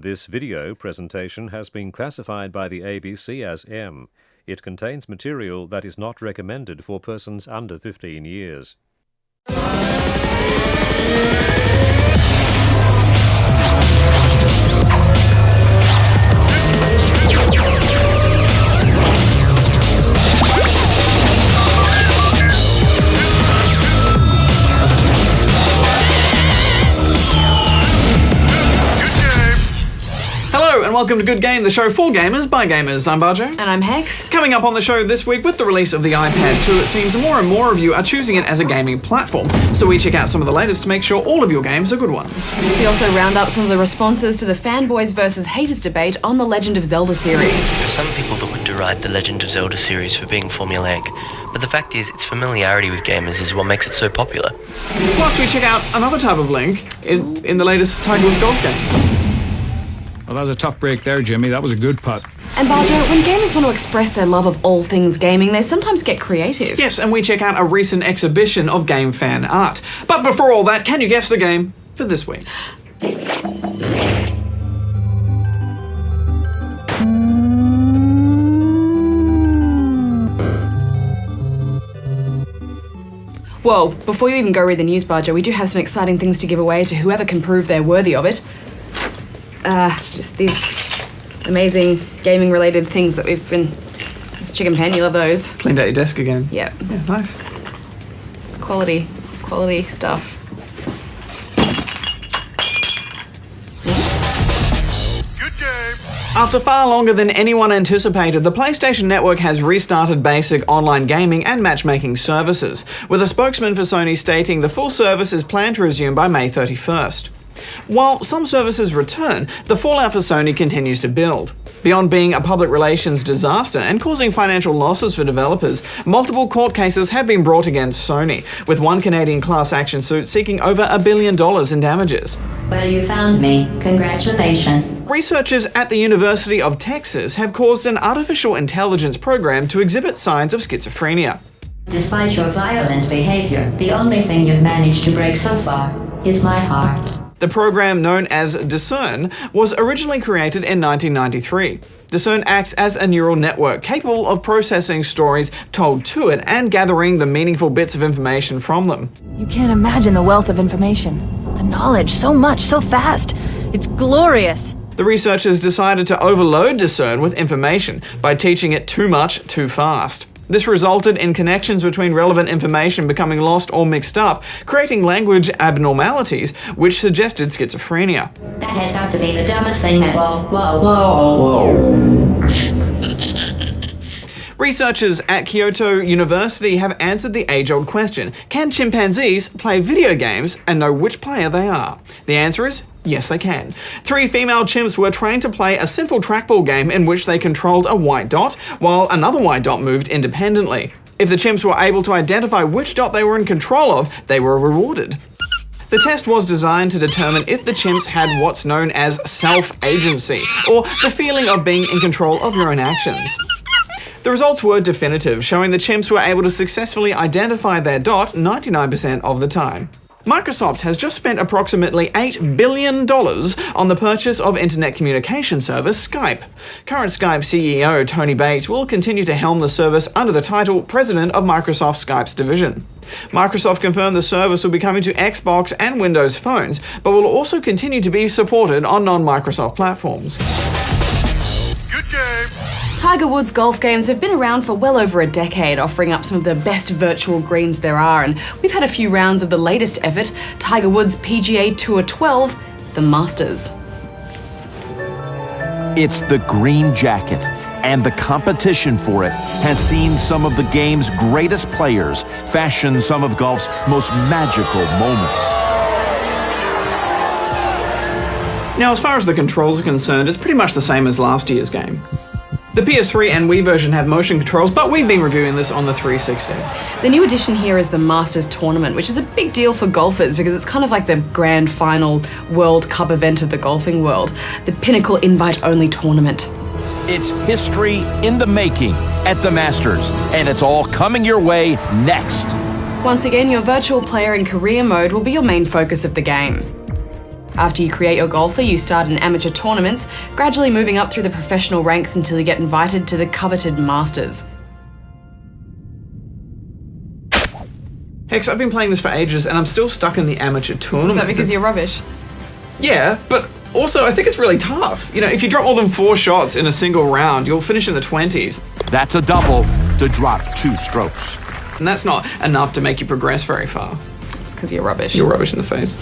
This video presentation has been classified by the ABC as M. It contains material that is not recommended for persons under 15 years. Hello and welcome to Good Game, the show for gamers by gamers. I'm Barjo. And I'm Hex. Coming up on the show this week, with the release of the iPad 2, it seems more and more of you are choosing it as a gaming platform. So we check out some of the latest to make sure all of your games are good ones. We also round up some of the responses to the fanboys versus haters debate on the Legend of Zelda series. There are some people that would deride the Legend of Zelda series for being formulaic, but the fact is its familiarity with gamers is what makes it so popular. Plus we check out another type of link in the latest Tiger Woods golf game. Well, that was a tough break there, Jimmy. That was a good putt. And Barjo, when gamers want to express their love of all things gaming, they sometimes get creative. Yes, and we check out a recent exhibition of game fan art. But before all that, can you guess the game for this week? Whoa, before you even go read the news, Barjo, we do have some exciting things to give away to whoever can prove they're worthy of it. Just these amazing gaming-related things that we've been... It's chicken pen, you love those. Cleaned out your desk again. Yep. Yeah, nice. It's quality stuff. After far longer than anyone anticipated, the PlayStation Network has restarted basic online gaming and matchmaking services, with a spokesman for Sony stating the full service is planned to resume by May 31st. While some services return, the fallout for Sony continues to build. Beyond being a public relations disaster and causing financial losses for developers, multiple court cases have been brought against Sony, with one Canadian class action suit seeking over $1 billion in damages. Well, you found me. Congratulations. Researchers at the University of Texas have caused an artificial intelligence program to exhibit signs of schizophrenia. Despite your violent behavior, the only thing you've managed to break so far is my heart. The program, known as Discern, was originally created in 1993. Discern acts as a neural network capable of processing stories told to it and gathering the meaningful bits of information from them. You can't imagine the wealth of information. The knowledge, so much, so fast. It's glorious. The researchers decided to overload Discern with information by teaching it too much too fast. This resulted in connections between relevant information becoming lost or mixed up, creating language abnormalities, which suggested schizophrenia. That has got to be the dumbest thing that... Researchers at Kyoto University have answered the age-old question: can chimpanzees play video games and know which player they are? The answer is yes, they can. 3 female chimps were trained to play a simple trackball game in which they controlled a white dot, while another white dot moved independently. If the chimps were able to identify which dot they were in control of, they were rewarded. The test was designed to determine if the chimps had what's known as self-agency, or the feeling of being in control of your own actions. The results were definitive, showing the chimps were able to successfully identify their dot 99% of the time. Microsoft has just spent approximately $8 billion on the purchase of internet communication service Skype. Current Skype CEO Tony Bates will continue to helm the service under the title President of Microsoft Skype's division. Microsoft confirmed the service will be coming to Xbox and Windows phones, but will also continue to be supported on non-Microsoft platforms. Tiger Woods golf games have been around for well over a decade, offering up some of the best virtual greens there are, and we've had a few rounds of the latest effort, Tiger Woods PGA Tour 12, the Masters. It's the green jacket, and the competition for it has seen some of the game's greatest players fashion some of golf's most magical moments. Now, as far as the controls are concerned, it's pretty much the same as last year's game. The PS3 and Wii version have motion controls, but we've been reviewing this on the 360. The new addition here is the Masters Tournament, which is a big deal for golfers because it's kind of like the grand final World Cup event of the golfing world, the pinnacle invite-only tournament. It's history in the making at the Masters, and it's all coming your way next. Once again, your virtual player in career mode will be your main focus of the game. After you create your golfer, you start in amateur tournaments, gradually moving up through the professional ranks until you get invited to the coveted Masters. Hex, I've been playing this for ages and I'm still stuck in the amateur tournament. Is that because you're rubbish? Yeah, but also I think it's really tough. You know, if you drop more than 4 shots in a single round, you'll finish in the 20s. That's a double to drop 2 strokes. And that's not enough to make you progress very far. It's because you're rubbish. You're rubbish in the face.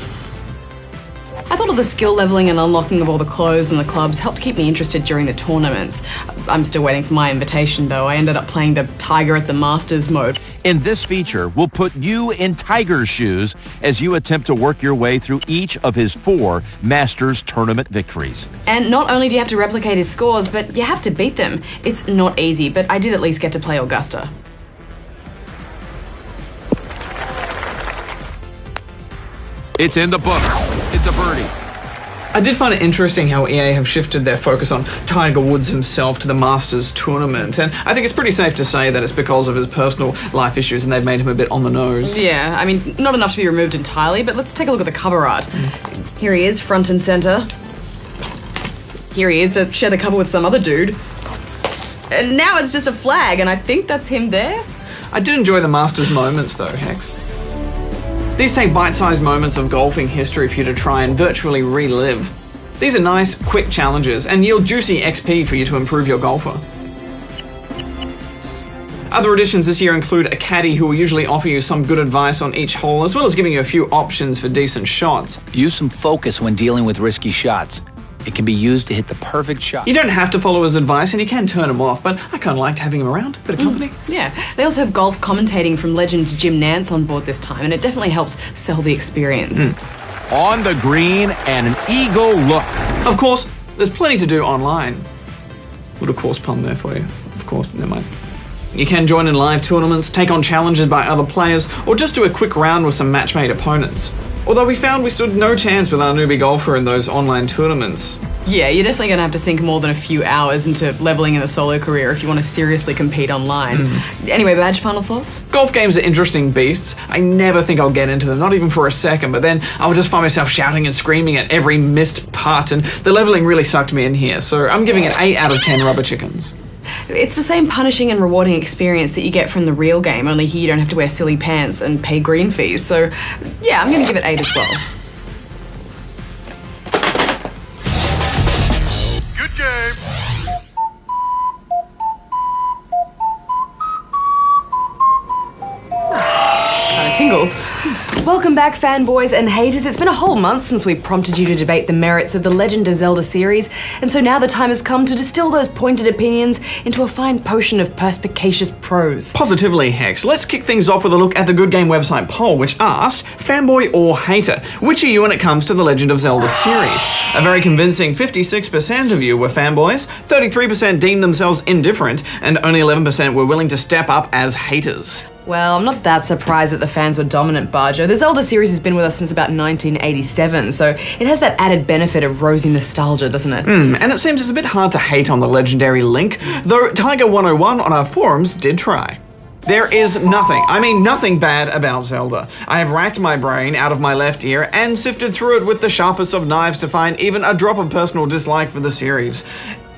I thought all the skill leveling and unlocking of all the clothes and the clubs helped keep me interested during the tournaments. I'm still waiting for my invitation though. I ended up playing the Tiger at the Masters mode. In this feature, we'll put you in Tiger's shoes as you attempt to work your way through each of his 4 Masters tournament victories. And not only do you have to replicate his scores, but you have to beat them. It's not easy, but I did at least get to play Augusta. It's in the books. It's a birdie. I did find it interesting how EA have shifted their focus on Tiger Woods himself to the Masters tournament, and I think it's pretty safe to say that it's because of his personal life issues and they've made him a bit on the nose. Yeah, I mean, not enough to be removed entirely, but let's take a look at the cover art. Here he is, front and center. Here he is to share the cover with some other dude. And now it's just a flag, and I think that's him there. I did enjoy the Masters moments though, Hex. These take bite-sized moments of golfing history for you to try and virtually relive. These are nice, quick challenges and yield juicy XP for you to improve your golfer. Other additions this year include a caddy who will usually offer you some good advice on each hole, as well as giving you a few options for decent shots. Use some focus when dealing with risky shots. It can be used to hit the perfect shot. You don't have to follow his advice and you can turn him off, but I kind of liked having him around, a bit of company. Yeah, they also have golf commentating from legend Jim Nantz on board this time, and it definitely helps sell the experience. On the green and an eagle look. Of course, there's plenty to do online. Little course pun there for you. Of course, never mind. You can join in live tournaments, take on challenges by other players, or just do a quick round with some match-made opponents. Although we found we stood no chance with our newbie golfer in those online tournaments. Yeah, you're definitely going to have to sink more than a few hours into leveling in the solo career if you want to seriously compete online. Anyway, Badge, final thoughts? Golf games are interesting beasts. I never think I'll get into them, not even for a second, but then I'll just find myself shouting and screaming at every missed putt, and the leveling really sucked me in here, so I'm giving it 8 out of 10 rubber chickens. It's the same punishing and rewarding experience that you get from the real game, only here you don't have to wear silly pants and pay green fees. So, yeah, I'm going to give it 8 as well. Good game. Kind of tingles. Welcome back, fanboys and haters. It's been a whole month since we prompted you to debate the merits of the Legend of Zelda series, and so now the time has come to distill those pointed opinions into a fine potion of perspicacious prose. Positively, Hex. Let's kick things off with a look at the Good Game website poll, which asked, fanboy or hater, which are you when it comes to the Legend of Zelda series? A very convincing 56% of you were fanboys, 33% deemed themselves indifferent, and only 11% were willing to step up as haters. Well, I'm not that surprised that the fans were dominant, Barjo. The Zelda series has been with us since about 1987, so it has that added benefit of rosy nostalgia, doesn't it? And it seems it's a bit hard to hate on the legendary Link, though Tiger101 on our forums did try. There is nothing, I mean nothing bad about Zelda. I have racked my brain out of my left ear and sifted through it with the sharpest of knives to find even a drop of personal dislike for the series.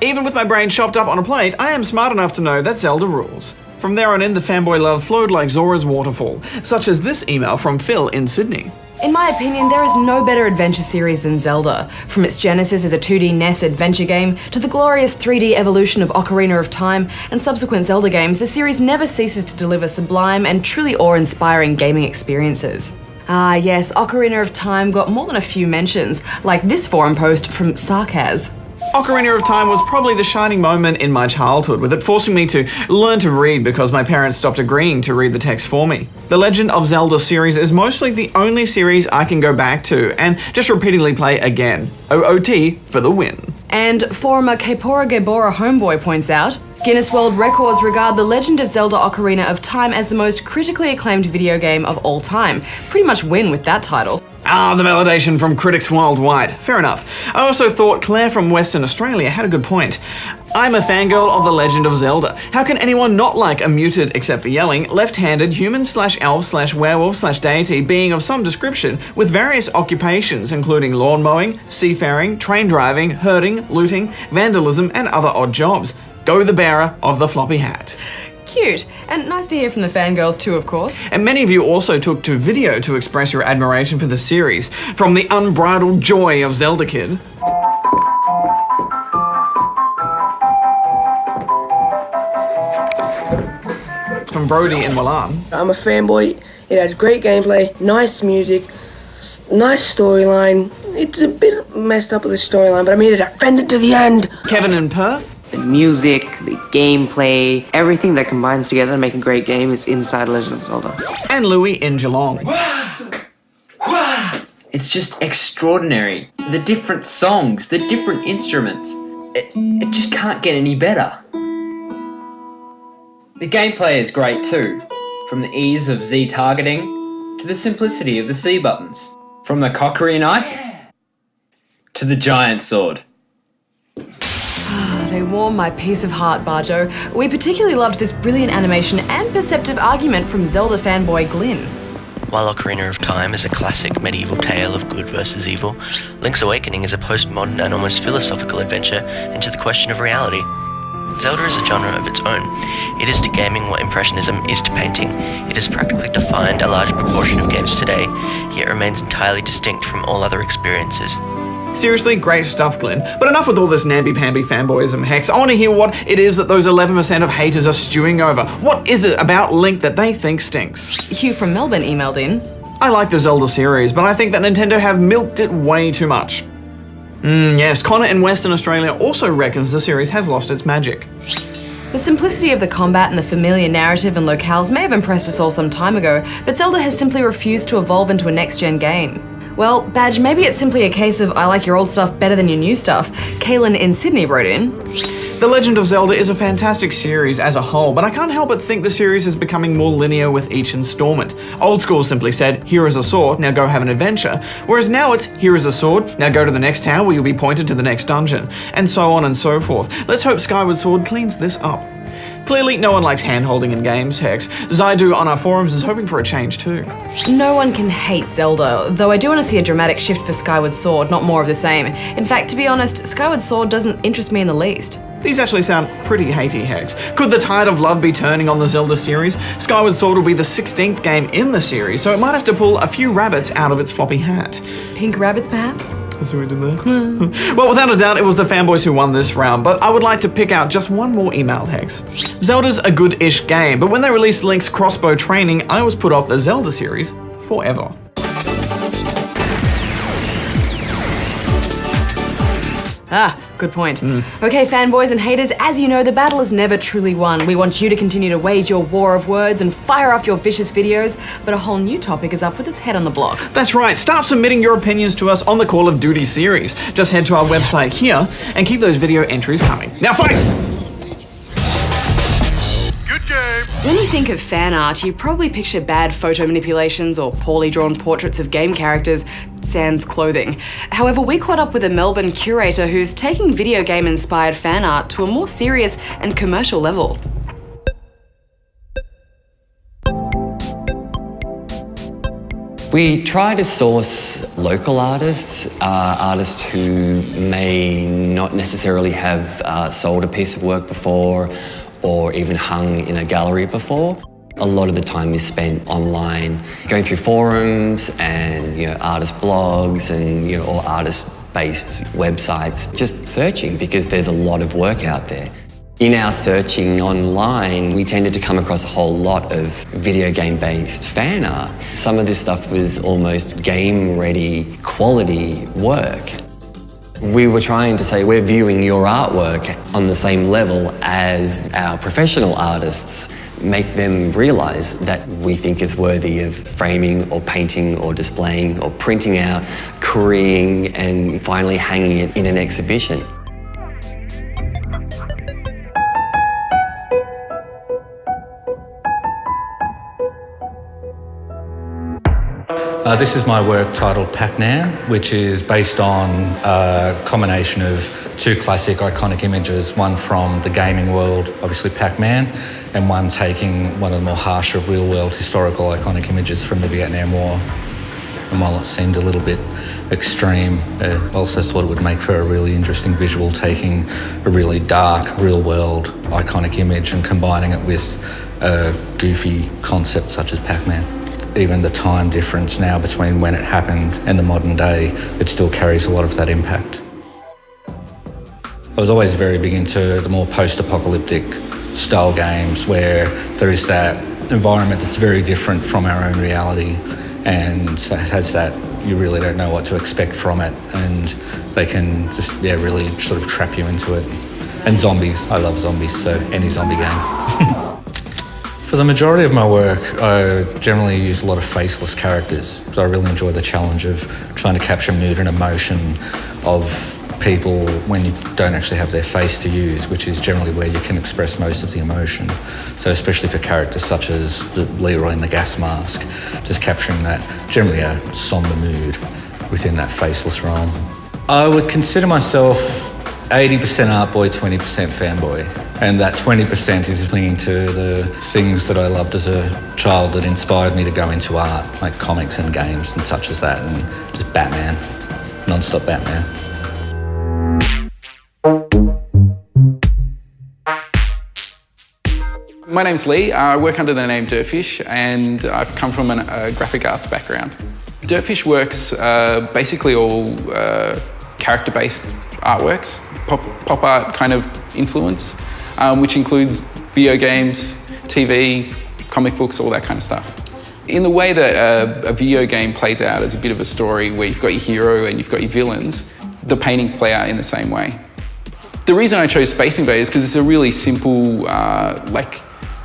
Even with my brain chopped up on a plate, I am smart enough to know that Zelda rules. From there on in, the fanboy love flowed like Zora's waterfall, such as this email from Phil in Sydney. In my opinion, there is no better adventure series than Zelda. From its genesis as a 2D NES adventure game to the glorious 3D evolution of Ocarina of Time and subsequent Zelda games, the series never ceases to deliver sublime and truly awe-inspiring gaming experiences. Ah yes, Ocarina of Time got more than a few mentions, like this forum post from Sarkaz. Ocarina of Time was probably the shining moment in my childhood, with it forcing me to learn to read because my parents stopped agreeing to read the text for me. The Legend of Zelda series is mostly the only series I can go back to and just repeatedly play again. OOT for the win. And forumer Kepora Gebora Homeboy points out, Guinness World Records regard The Legend of Zelda Ocarina of Time as the most critically acclaimed video game of all time. Pretty much win with that title. Ah, the validation from critics worldwide. Fair enough. I also thought Claire from Western Australia had a good point. I'm a fangirl of The Legend of Zelda. How can anyone not like a muted, except for yelling, left-handed human/elf/werewolf/deity being of some description with various occupations including lawn mowing, seafaring, train driving, herding, looting, vandalism and other odd jobs? Go the bearer of the floppy hat. Cute. And nice to hear from the fangirls too, of course. And many of you also took to video to express your admiration for the series, from the unbridled joy of Zelda Kid. From Brody in Milan. I'm a fanboy. It has great gameplay, nice music, nice storyline. It's a bit messed up with the storyline, but I made it offended to the end. Kevin in Perth. The music, the gameplay, everything that combines together to make a great game is inside Legend of Zelda. And Louis in Geelong. It's just extraordinary. The different songs, the different instruments. It just can't get any better. The gameplay is great too. From the ease of Z targeting to the simplicity of the C buttons. From the Kokiri knife to the giant sword. They warm my piece of heart, Barjo. We particularly loved this brilliant animation and perceptive argument from Zelda fanboy Glyn. While Ocarina of Time is a classic medieval tale of good versus evil, Link's Awakening is a postmodern and almost philosophical adventure into the question of reality. Zelda is a genre of its own. It is to gaming what Impressionism is to painting. It has practically defined a large proportion of games today, yet remains entirely distinct from all other experiences. Seriously, great stuff, Glenn. But enough with all this namby-pamby fanboyism, Hex. I want to hear what it is that those 11% of haters are stewing over. What is it about Link that they think stinks? Hugh from Melbourne emailed in. I like the Zelda series, but I think that Nintendo have milked it way too much. Yes, Connor in Western Australia also reckons the series has lost its magic. The simplicity of the combat and the familiar narrative and locales may have impressed us all some time ago, but Zelda has simply refused to evolve into a next-gen game. Well, Badge, maybe it's simply a case of I like your old stuff better than your new stuff. Kaylin in Sydney wrote in. The Legend of Zelda is a fantastic series as a whole, but I can't help but think the series is becoming more linear with each installment. Old school simply said, here is a sword, now go have an adventure, whereas now it's, here is a sword, now go to the next town where you'll be pointed to the next dungeon, and so on and so forth. Let's hope Skyward Sword cleans this up. Clearly, no one likes hand-holding in games, Hex. Zaidu on our forums is hoping for a change too. No one can hate Zelda, though I do want to see a dramatic shift for Skyward Sword, not more of the same. In fact, to be honest, Skyward Sword doesn't interest me in the least. These actually sound pretty hatey, Hex. Could the tide of love be turning on the Zelda series? Skyward Sword will be the 16th game in the series, so it might have to pull a few rabbits out of its floppy hat. Pink rabbits, perhaps? That's what we did there. Well, without a doubt, it was the fanboys who won this round, but I would like to pick out just one more email, Hex. Zelda's a good-ish game, but when they released Link's Crossbow Training, I was put off the Zelda series forever. Ah, good point. Okay, fanboys and haters, as you know, the battle is never truly won. We want you to continue to wage your war of words and fire off your vicious videos, but a whole new topic is up with its head on the block. That's right, start submitting your opinions to us on the Call of Duty series. Just head to our website here and keep those video entries coming. Now fight! When you think of fan art, you probably picture bad photo manipulations or poorly drawn portraits of game characters, sans clothing. However, we caught up with a Melbourne curator who's taking video game-inspired fan art to a more serious and commercial level. We try to source local artists, artists who may not necessarily have sold a piece of work before, or even hung in a gallery before. A lot of the time is spent online, going through forums and artist blogs and or artist-based websites, just searching because there's a lot of work out there. In our searching online, we tended to come across a whole lot of video game-based fan art. Some of this stuff was almost game-ready quality work. We were trying to say we're viewing your artwork on the same level as our professional artists, make them realise that we think it's worthy of framing or painting or displaying or printing out, currying and finally hanging it in an exhibition. This is my work titled Pac-Man, which is based on a combination of two classic iconic images, one from the gaming world, obviously Pac-Man, and one taking one of the more harsher real-world historical iconic images from the Vietnam War. And while it seemed a little bit extreme, I also thought it would make for a really interesting visual, taking a really dark, real-world iconic image and combining it with a goofy concept such as Pac-Man. Even the time difference now between when it happened and the modern day, it still carries a lot of that impact. I was always very big into the more post-apocalyptic style games where there is that environment that's very different from our own reality, and it has that you really don't know what to expect from it, and they can just really sort of trap you into it. And zombies, I love zombies, so any zombie game. For the majority of my work, I generally use a lot of faceless characters, so I really enjoy the challenge of trying to capture mood and emotion of people when you don't actually have their face to use, which is generally where you can express most of the emotion. So especially for characters such as Leroy in the gas mask, just capturing that generally a somber mood within that faceless realm. I would consider myself 80% art boy, 20% fanboy. And that 20% is linked to the things that I loved as a child that inspired me to go into art, like comics and games and such as that, and just Batman, non-stop Batman. My name's Lee. I work under the name Dirtfish, and I've come from a graphic arts background. Dirtfish works basically all character-based artworks, pop art kind of influence, which includes video games, TV, comic books, all that kind of stuff. In the way that a video game plays out as a bit of a story where you've got your hero and you've got your villains, the paintings play out in the same way. The reason I chose Space Invaders is because it's a really simple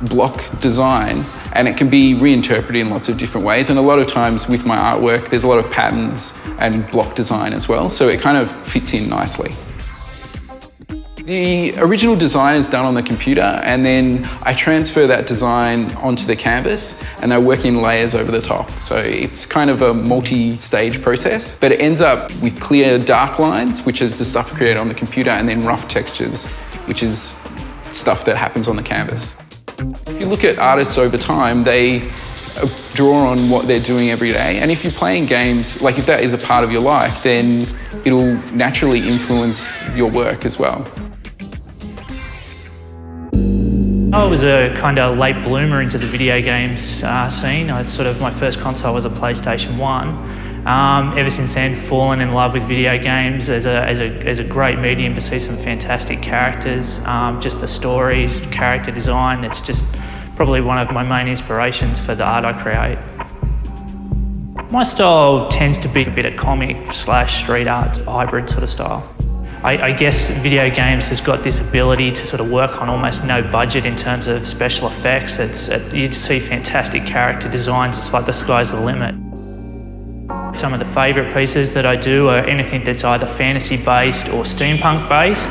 block design, and it can be reinterpreted in lots of different ways. And a lot of times with my artwork, there's a lot of patterns and block design as well, so it kind of fits in nicely. The original design is done on the computer, and then I transfer that design onto the canvas, and I work in layers over the top. So it's kind of a multi-stage process, but it ends up with clear dark lines, which is the stuff created on the computer, and then rough textures, which is stuff that happens on the canvas. If you look at artists over time, they draw on what they're doing every day. And if you're playing games, like if that is a part of your life, then it'll naturally influence your work as well. I was a kind of late bloomer into the video games scene. My first console was a PlayStation 1. Ever since then, fallen in love with video games as a great medium to see some fantastic characters. Just the stories, character design, it's just probably one of my main inspirations for the art I create. My style tends to be a bit of comic/street art hybrid sort of style. I guess video games has got this ability to sort of work on almost no budget in terms of special effects. You see fantastic character designs, it's like the sky's the limit. Some of the favourite pieces that I do are anything that's either fantasy-based or steampunk-based.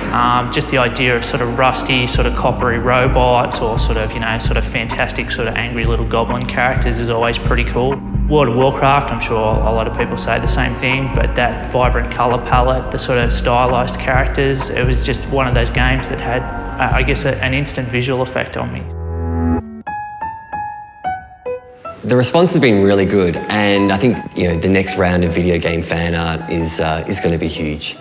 Just the idea of sort of rusty, sort of coppery robots or sort of fantastic sort of angry little goblin characters is always pretty cool. World of Warcraft, I'm sure a lot of people say the same thing, but that vibrant colour palette, the sort of stylised characters, it was just one of those games that had, I guess, an instant visual effect on me. The response has been really good, and I think the next round of video game fan art is going to be huge.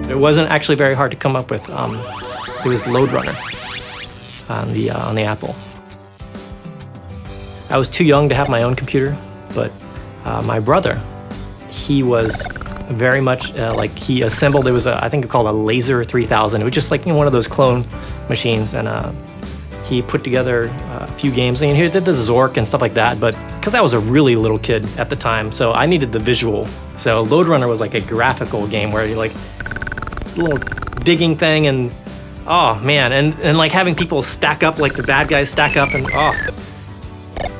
It wasn't actually very hard to come up with. It was Lode Runner on the Apple. I was too young to have my own computer, but my brother, he was very much he assembled. It was I think called a Laser 3000. It was just like one of those clone machines, and he put together a few games. And he did the Zork and stuff like that. But because I was a really little kid at the time, so I needed the visual. So Lode Runner was like a graphical game where you little digging thing, and Oh man, and like having people stack up, like the bad guys stack up, and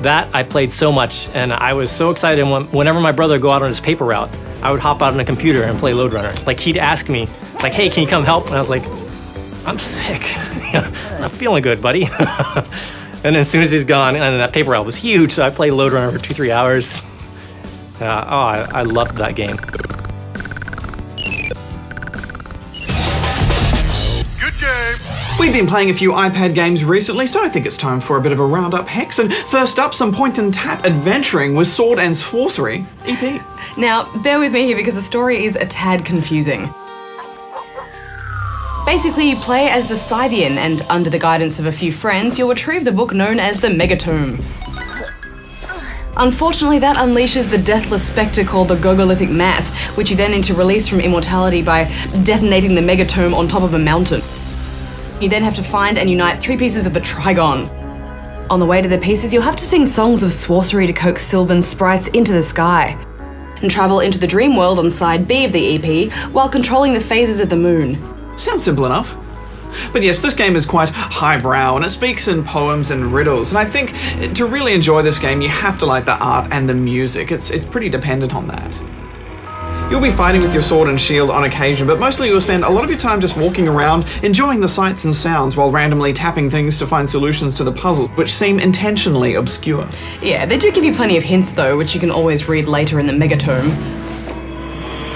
that I played so much, and I was so excited whenever my brother would go out on his paper route, I would hop out on a computer and play Lode Runner. Like he'd ask me, like, hey, can you come help? And I was like, I'm sick. I'm not feeling good, buddy. And as soon as he's gone, and that paper route was huge, so I played Lode Runner for 2-3 hours. I loved that game. We've been playing a few iPad games recently, so I think it's time for a bit of a roundup, Hex. And first up, some point-and-tap adventuring with Sword and Sorcery EP. Now, bear with me here because the story is a tad confusing. Basically, you play as the Scythian, and under the guidance of a few friends, you'll retrieve the book known as the Megatome. Unfortunately, that unleashes the deathless spectre called the Gogolithic Mass, which you then need to release from immortality by detonating the Megatome on top of a mountain. You then have to find and unite 3 pieces of the Trigon. On the way to the pieces, you'll have to sing songs of sorcery to coax Sylvan sprites into the sky, and travel into the dream world on side B of the EP while controlling the phases of the moon. Sounds simple enough. But yes, this game is quite highbrow, and it speaks in poems and riddles, and I think to really enjoy this game you have to like the art and the music. It's pretty dependent on that. You'll be fighting with your sword and shield on occasion, but mostly you'll spend a lot of your time just walking around, enjoying the sights and sounds while randomly tapping things to find solutions to the puzzles, which seem intentionally obscure. Yeah, they do give you plenty of hints though, which you can always read later in the Megatome.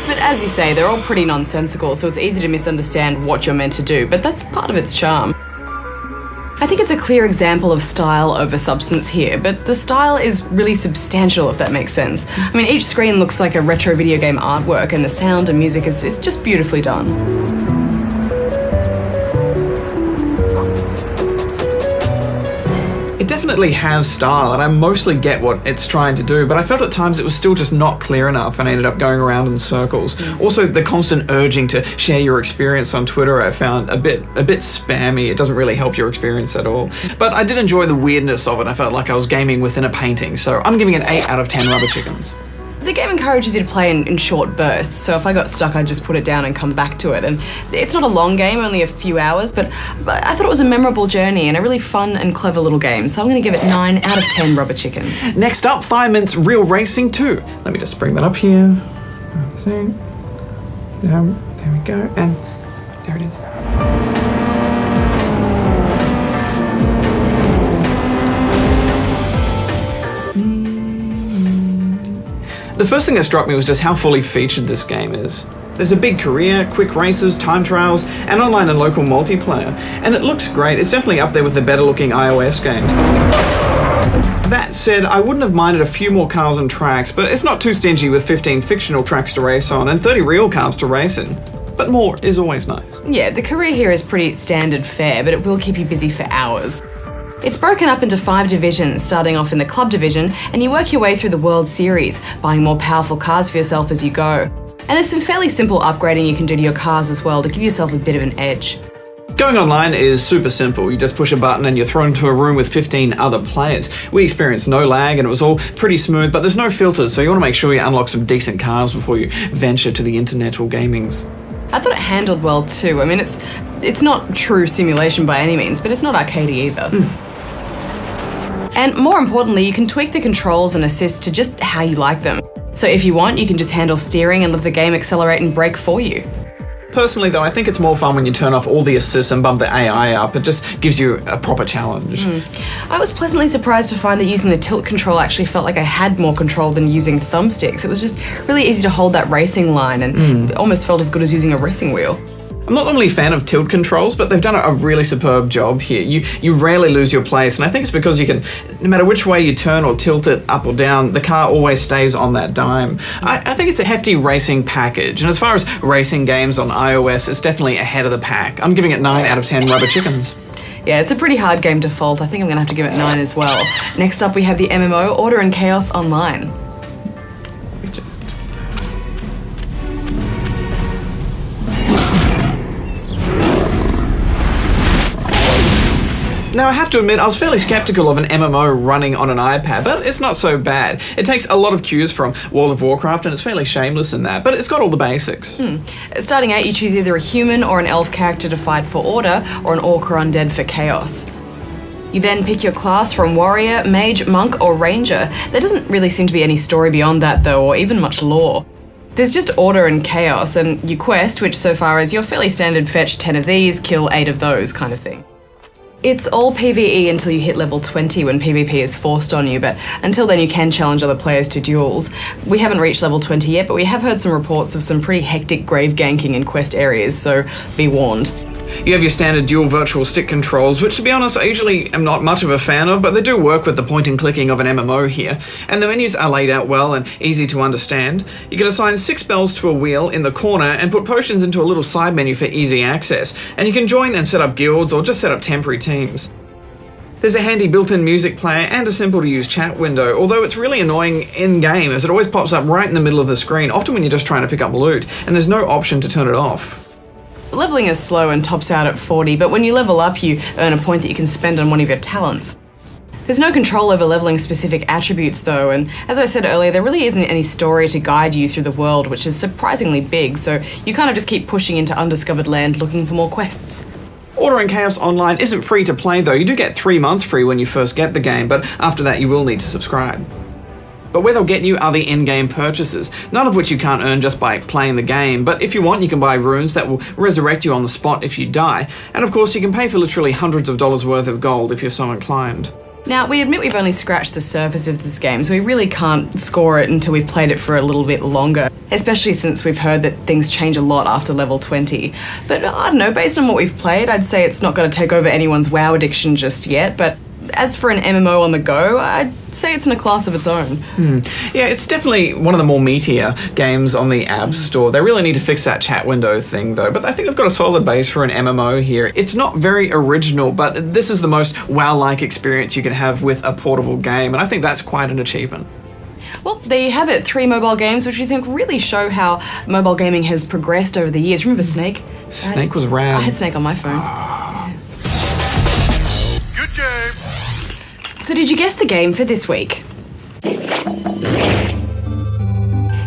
But as you say, they're all pretty nonsensical, so it's easy to misunderstand what you're meant to do, but that's part of its charm. I think it's a clear example of style over substance here, but the style is really substantial, if that makes sense. I mean, each screen looks like a retro video game artwork, and the sound and music is just beautifully done. It definitely has style, and I mostly get what it's trying to do, but I felt at times it was still just not clear enough and I ended up going around in circles. Also, the constant urging to share your experience on Twitter I found a bit spammy. It doesn't really help your experience at all. But I did enjoy the weirdness of it. I felt like I was gaming within a painting, so I'm giving it 8 out of 10 rubber chickens. The game encourages you to play in short bursts, so if I got stuck I'd just put it down and come back to it. And it's not a long game, only a few hours, but I thought it was a memorable journey and a really fun and clever little game, so I'm going to give it 9 out of 10 rubber chickens. Next up, Fireman's Real Racing 2. Let me just bring that up here. There we go, and there it is. The first thing that struck me was just how fully featured this game is. There's a big career, quick races, time trials, and online and local multiplayer. And it looks great. It's definitely up there with the better looking iOS games. That said, I wouldn't have minded a few more cars and tracks, but it's not too stingy with 15 fictional tracks to race on and 30 real cars to race in. But more is always nice. Yeah, the career here is pretty standard fare, but it will keep you busy for hours. It's broken up into 5 divisions, starting off in the club division, and you work your way through the World Series, buying more powerful cars for yourself as you go. And there's some fairly simple upgrading you can do to your cars as well to give yourself a bit of an edge. Going online is super simple. You just push a button and you're thrown into a room with 15 other players. We experienced no lag and it was all pretty smooth, but there's no filters, so you want to make sure you unlock some decent cars before you venture to the internet or gamings. I thought it handled well too. I mean, it's not true simulation by any means, but it's not arcadey either. And more importantly, you can tweak the controls and assists to just how you like them. So if you want, you can just handle steering and let the game accelerate and brake for you. Personally though, I think it's more fun when you turn off all the assists and bump the AI up. It just gives you a proper challenge. I was pleasantly surprised to find that using the tilt control actually felt like I had more control than using thumbsticks. It was just really easy to hold that racing line and it almost felt as good as using a racing wheel. I'm not normally a fan of tilt controls, but they've done a really superb job here. You rarely lose your place, and I think it's because you can, no matter which way you turn or tilt it up or down, the car always stays on that dime. I think it's a hefty racing package, and as far as racing games on iOS, it's definitely ahead of the pack. I'm giving it 9 out of 10 rubber chickens. Yeah, it's a pretty hard game to fault. I think I'm going to have to give it 9 as well. Next up we have the MMO Order and Chaos Online. Now, I have to admit, I was fairly skeptical of an MMO running on an iPad, but it's not so bad. It takes a lot of cues from World of Warcraft, and it's fairly shameless in that, but it's got all the basics. Starting out, you choose either a human or an elf character to fight for order, or an orc or undead for chaos. You then pick your class from warrior, mage, monk, or ranger. There doesn't really seem to be any story beyond that, though, or even much lore. There's just order and chaos, and you quest, which so far is your fairly standard fetch 10 of these, kill 8 of those kind of thing. It's all PvE until you hit level 20 when PvP is forced on you, but until then you can challenge other players to duels. We haven't reached level 20 yet, but we have heard some reports of some pretty hectic grave ganking in quest areas, so be warned. You have your standard dual virtual stick controls, which to be honest I usually am not much of a fan of, but they do work with the point and clicking of an MMO here, and the menus are laid out well and easy to understand. You can assign 6 spells to a wheel in the corner and put potions into a little side menu for easy access, and you can join and set up guilds or just set up temporary teams. There's a handy built-in music player and a simple to use chat window, although it's really annoying in-game as it always pops up right in the middle of the screen, often when you're just trying to pick up loot, and there's no option to turn it off. Leveling is slow and tops out at 40, but when you level up you earn a point that you can spend on one of your talents. There's no control over leveling specific attributes though, and as I said earlier, there really isn't any story to guide you through the world, which is surprisingly big, so you kind of just keep pushing into undiscovered land looking for more quests. Order and Chaos Online isn't free to play though. You do get 3 months free when you first get the game, but after that you will need to subscribe. But where they'll get you are the in-game purchases, none of which you can't earn just by playing the game, but if you want you can buy runes that will resurrect you on the spot if you die, and of course you can pay for literally hundreds of dollars worth of gold if you're so inclined. Now, we admit we've only scratched the surface of this game, so we really can't score it until we've played it for a little bit longer, especially since we've heard that things change a lot after level 20. But I don't know, based on what we've played, I'd say it's not going to take over anyone's WoW addiction just yet, but as for an MMO on the go, I'd say it's in a class of its own. Yeah, it's definitely one of the more meatier games on the App Store. They really need to fix that chat window thing though, but I think they've got a solid base for an MMO here. It's not very original, but this is the most WoW-like experience you can have with a portable game, and I think that's quite an achievement. Well, there you have it, 3 mobile games which we think really show how mobile gaming has progressed over the years. Remember Snake? Snake was rad. I had Snake on my phone. Good game. So did you guess the game for this week? It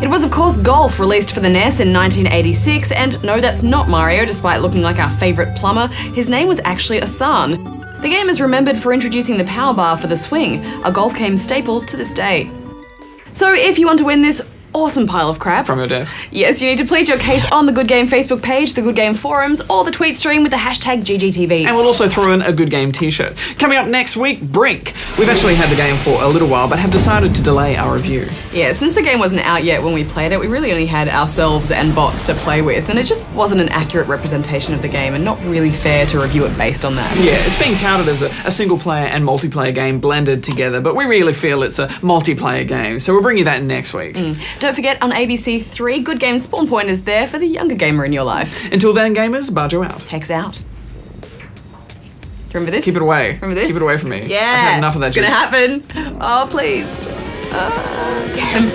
was of course Golf, released for the NES in 1986, and no, that's not Mario, despite looking like our favourite plumber. His name was actually Asan. The game is remembered for introducing the power bar for the swing, a golf game staple to this day. So if you want to win this awesome pile of crap from your desk, yes, you need to plead your case on the Good Game Facebook page, the Good Game forums, or the tweet stream with the hashtag GGTV. And we'll also throw in a Good Game t-shirt. Coming up next week, Brink. We've actually had the game for a little while, but have decided to delay our review. Yeah, since the game wasn't out yet when we played it, we really only had ourselves and bots to play with, and it just wasn't an accurate representation of the game and not really fair to review it based on that. Yeah, it's being touted as a single player and multiplayer game blended together, but we really feel it's a multiplayer game, so we'll bring you that next week. Don't forget, on ABC 3, Good Game Spawn Point is there for the younger gamer in your life. Until then, gamers, Barjo out. Hex out. Do you remember this? Keep it away. Remember this? Keep it away from me. Yeah. I've had enough of that. It's gonna happen. Oh, please. Damn.